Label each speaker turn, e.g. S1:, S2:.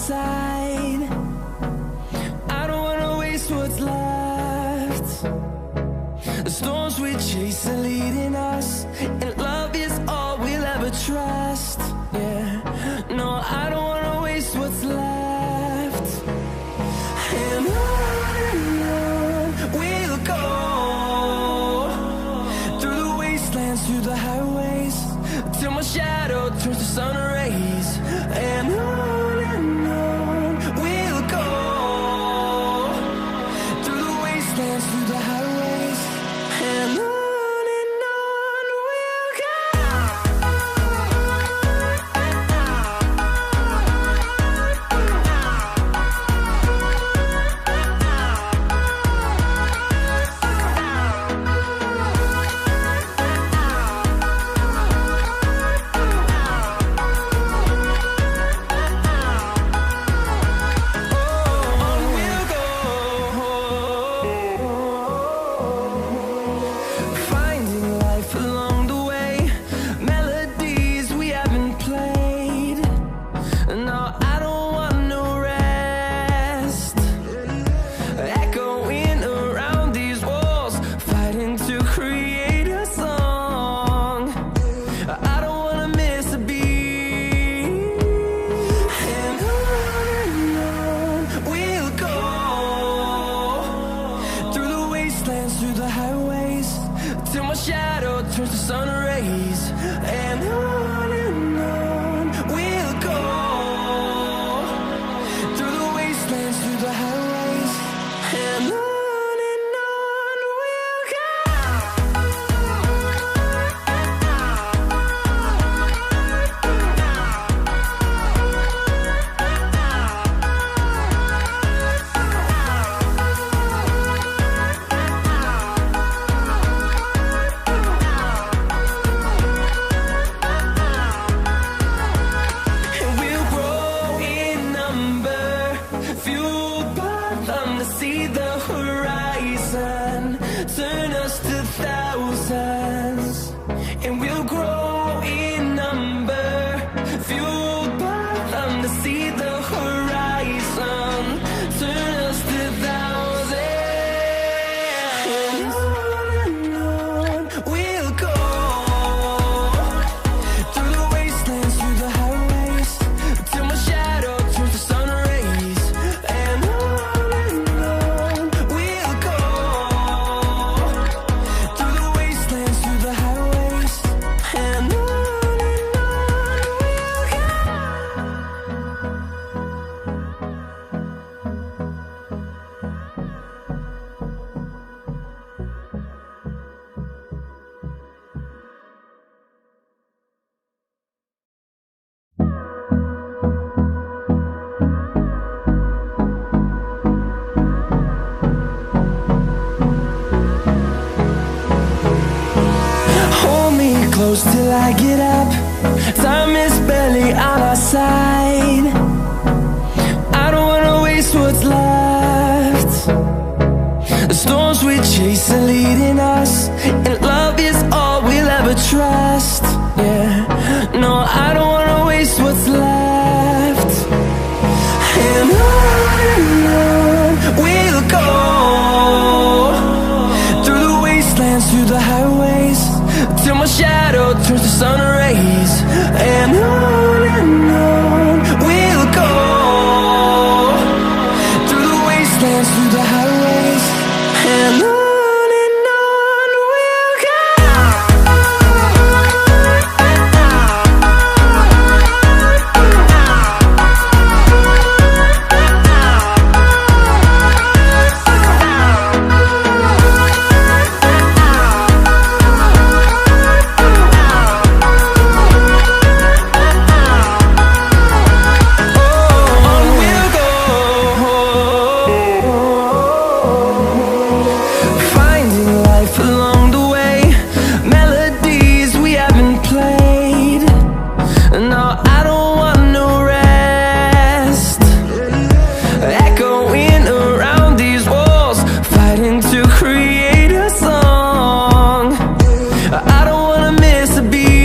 S1: side. I don't wanna waste what's left. The storms we chase are leading us, and love is all we'll ever trust. Yeah, no, I don't wanna waste what's left. And on we'll go, through the wastelands, through the highways, till my shadow turns to sun rays. And on we'll go, through the wastelands, through the highways, and on we'll go. Through the highways, till my shadow turns to sun rays. And on we'll go, through the wastelands, through the highways, and on we'll go. See the horizon, turn us to thousands, and we'll grow in number, fueled by them. To see the horizon, turn us to thousands, and on we'll go, through the wastelands, through the highways, till my shadow turns to sun rays. And close till I get up. Time is barely on our side. I don't wanna waste what's left. The storms we chase are leading us, and love is all we'll ever trust. Yeah, no, I don't wanna waste what's left. And on we'll go, through the wastelands, through the highways, till my shadow turns to sun rays. And on we'll go, through the wastelands, through the highways, and on we'll go. to create a song. I don't wanna miss a beat.